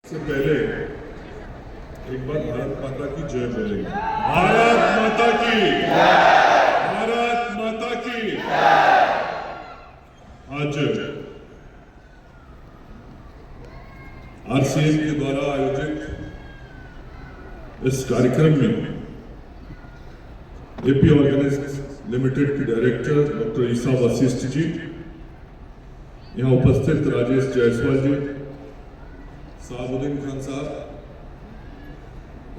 से पहले एक बार भारत माता की जय बोलेंगे। भारत माता की, भारत माता की। आज आरसीएम के द्वारा आयोजित इस कार्यक्रम में एपी ऑर्गेनाइज लिमिटेड के डायरेक्टर डॉक्टर ईसा वशिष्ठ जी, यहाँ उपस्थित राजेश जायसवाल जी, साबुद्दीन खान साहब,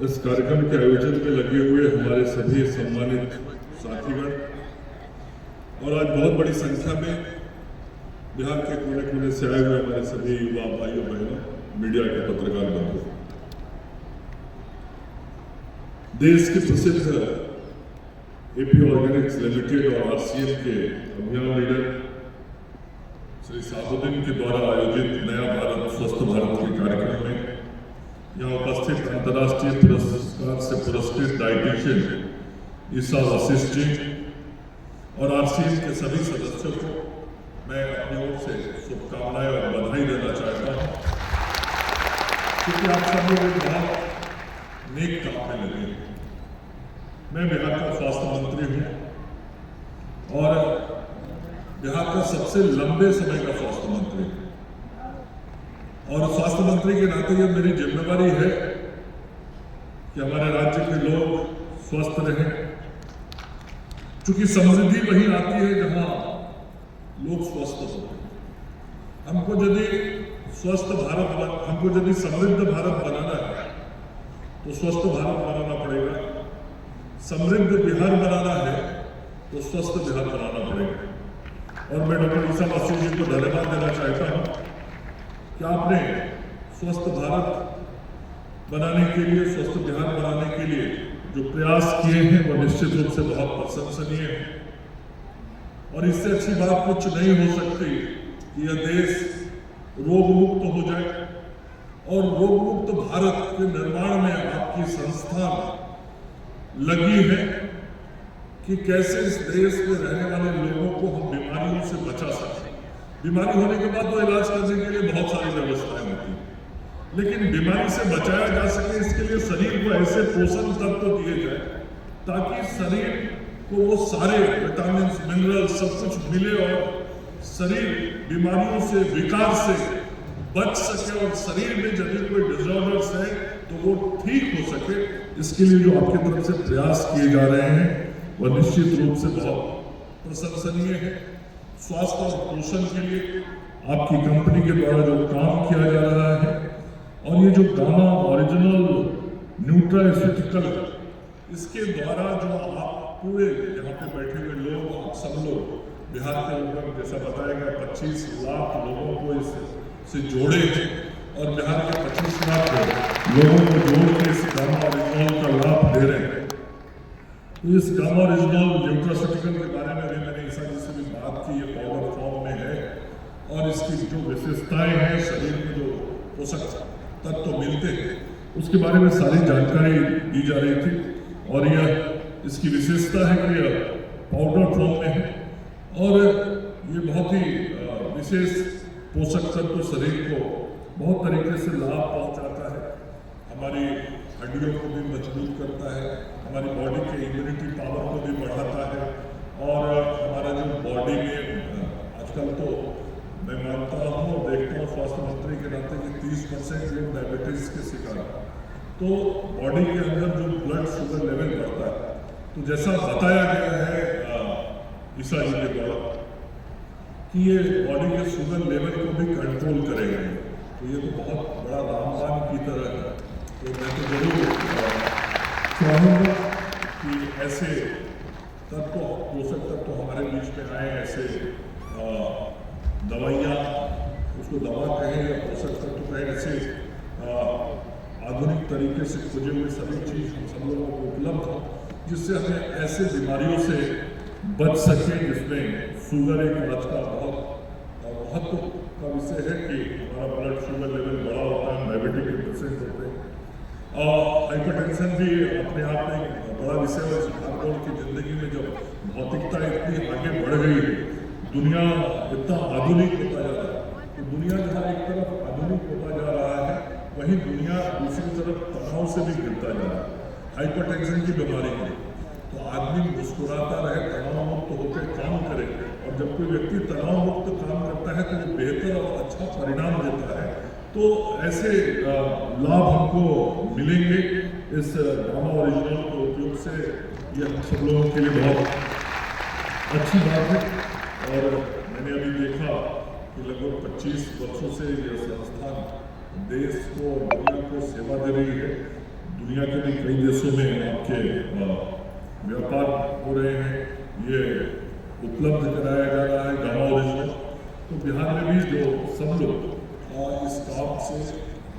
इस कार्यक्रम के आयोजन में लगे हुए हमारे सभी सम्मानित साथीगण और आज बहुत बड़ी संख्या में बिहार के कोने कोने से आए हुए हमारे सभी युवा भाइयों बहनों, मीडिया के पत्रकार बंधु, देश के प्रसिद्ध एपी ऑर्गेनिक्स लिमिटेड और आरसीएम के अभियान लीडर श्री साबुद्दीन के द्वारा आयोजित नया भारत स्वस्थ भारत के कार्यक्रम में यहाँ उपस्थित अंतर्राष्ट्रीय पुरस्कार से पुरस्कृत डाइटिशियन ईसा वशिष्ठ जी और आरसीएम के सभी सदस्यों को मैं अपनी ओर से शुभकामनाएं और बधाई देना चाहता हूँ, क्योंकि आप सब लोग बहुत नेक काम में लगे हैं। मैं बिहार का स्वास्थ्य मंत्री हूँ और बिहार का सबसे लंबे समय का स्वास्थ्य मंत्री, और स्वास्थ्य मंत्री के नाते यह मेरी जिम्मेदारी है कि हमारे राज्य के लोग स्वस्थ रहें, क्योंकि समृद्धि वही आती है जहां लोग स्वस्थ होते हैं। हमको यदि समृद्ध भारत बनाना है तो स्वस्थ भारत बनाना पड़ेगा, समृद्ध बिहार बनाना है तो स्वस्थ बिहार बनाना पड़ेगा। और मैं डॉक्टर ईसा वशिष्ठ जी को धन्यवाद देना चाहता हूँ कि आपने स्वस्थ भारत बनाने के लिए, स्वस्थ बिहार बनाने के लिए जो प्रयास किए हैं वो निश्चित रूप से बहुत प्रशंसनीय है। और इससे अच्छी बात कुछ नहीं हो सकती कि यह देश रोग मुक्त हो जाए, और रोग मुक्त भारत के निर्माण में आपकी संस्था लगी है कि कैसे इस देश में रहने वाले लोगों को हम बीमारियों से बचा सकें। बीमारी होने के बाद तो इलाज करने के लिए बहुत सारी व्यवस्थाएं होती हैं, लेकिन बीमारी से बचाया जा सके इसके लिए शरीर को ऐसे पोषण तत्व दिए जाए ताकि शरीर को वो सारे विटामिन, मिनरल सब कुछ मिले और शरीर बीमारियों से, विकार से बच सके, और शरीर में यदि कोई डिसऑर्डर्स है तो वो ठीक हो सके। इसके लिए जो आपकी तरफ से प्रयास किए जा रहे हैं वह निश्चित रूप से बहुत प्रशंसनीय है। स्वास्थ्य और पोषण के लिए आपकी कंपनी के द्वारा जो काम किया जा रहा है, और ये जो गामा ओरिजिनल न्यूट्रास्यूटिकल, इसके द्वारा जो आप पूरे यहाँ पे बैठे हुए लोग, आप सब लोग बिहार के लोगों, जैसा बताया गया 25 लाख लोगों को इससे जोड़े हैं, और बिहार के 25 लाख लोगों को जोड़ के इस गामा ओरिजिनल का लाभ दे रहे हैं। तो इस गामा ओरिजिनल न्यूट्रास्यूटिकल के बारे में भी मैंने ईसा जी से भी बात की, ये पाउडर फॉर्म में है और इसकी जो विशेषताएं हैं, शरीर में जो पोषक तत्व मिलते हैं उसके बारे में सारी जानकारी दी जा रही थी। और यह इसकी विशेषता है कि यह पाउडर फॉर्म में है और ये बहुत ही विशेष पोषक तत्व शरीर को बहुत तरीके से लाभ पहुंचाता है, हमारी हड्डियों को भी मजबूत करता है, हमारी बॉडी के इम्यूनिटी पावर को भी बढ़ाता है, और हमारा जो बॉडी में आजकल तो मैं मानता हूँ और देखता हूँ स्वास्थ्य मंत्री के नाते कि 30% लोग डायबिटीज के शिकार हैं, तो बॉडी के अंदर जो ब्लड शुगर लेवल बढ़ता है, तो जैसा बताया गया है ईसा जी के द्वारा कि ये बॉडी के शुगर लेवल को भी कंट्रोल करेगा, तो ये तो बहुत बड़ा रामबाण की तरह है। तो मैं तो जरूर चाहूँगा कि ऐसे तत्व, पोषक तत्व हमारे बीच में आए, ऐसे दवाइयाँ, उसको दवा कहें या पोषक तत्व कहें, ऐसे आधुनिक तरीके से खोजे हुए सभी चीज़ हम सब लोगों को उपलब्ध हो, जिससे हमें ऐसे बीमारियों से बच सके, जिसमें शुगर एक आज का बहुत महत्व का विषय है कि हमारा ब्लड शुगर लेवल बड़ा होता है, डायबिटिक पेशेंट होते हैं, और हाइपरटेंशन भी अपने आप में एक बड़ा विषय है। भागदौड़ की जिंदगी में जब भौतिकता इतनी आगे बढ़ गई है, दुनिया इतना आधुनिक होता जा रहा है, तो दुनिया जहाँ एक तरफ आधुनिक होता जा रहा है वहीं दुनिया दूसरी तरफ तनाव से भी गिरता जा रहा है। हाइपरटेंशन की बीमारी है, तो आदमी मुस्कुराता रहे, तनाव मुक्त होकर काम करे, और जब कोई व्यक्ति तनाव मुक्त काम करता है तो वो बेहतर और अच्छा परिणाम देता है। तो ऐसे लाभ हमको मिलेंगे इस गामा ओरिजिनल के उपयोग से। ये हम सब लोगों के लिए बहुत अच्छी बात है। और मैंने अभी देखा कि लगभग 25 वर्षों से यह संस्थान देश को, दुनिया को सेवा दे रही है। दुनिया के भी कई देशों में आपके व्यापार हो रहे हैं, ये उपलब्ध कराया जा रहा है गामा ओरिजिनल। तो बिहार में भी जो सब लोग इस काम से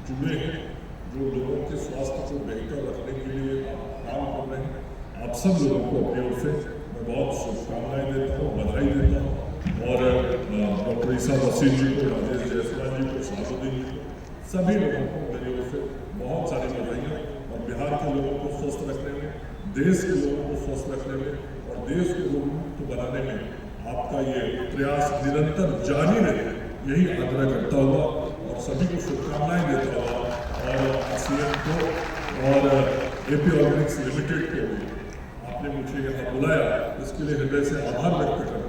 जुड़े हैं, जो लोगों के स्वास्थ्य को बेहतर रखने के लिए काम कर रहे हैं, आप सब लोगों को अपनी ओर से मैं बहुत शुभकामनाएं देता हूँ, बधाई देता हूँ। और डॉक्टर ईसा वसीम जी को, राजेश जायसवाल जी को, शाहबुद्दीन जी को, सभी लोगों को मेरी ओर से बहुत सारी बधाइयाँ। और बिहार के लोगों को स्वस्थ रखने में, देश के लोगों को स्वस्थ रखने में और देश को रोग मुक्त बनाने में आपका ये प्रयास निरंतर जारी रहे, यही आग्रह करता हुआ और सभी को शुभकामनाएं देता हुआ, और सीएम को और एपी ऑर्गेनिक्स लिमिटेड को भी आपने मुझे यहाँ बुलाया, इसके लिए हृदय से आभार व्यक्त करता हूँ।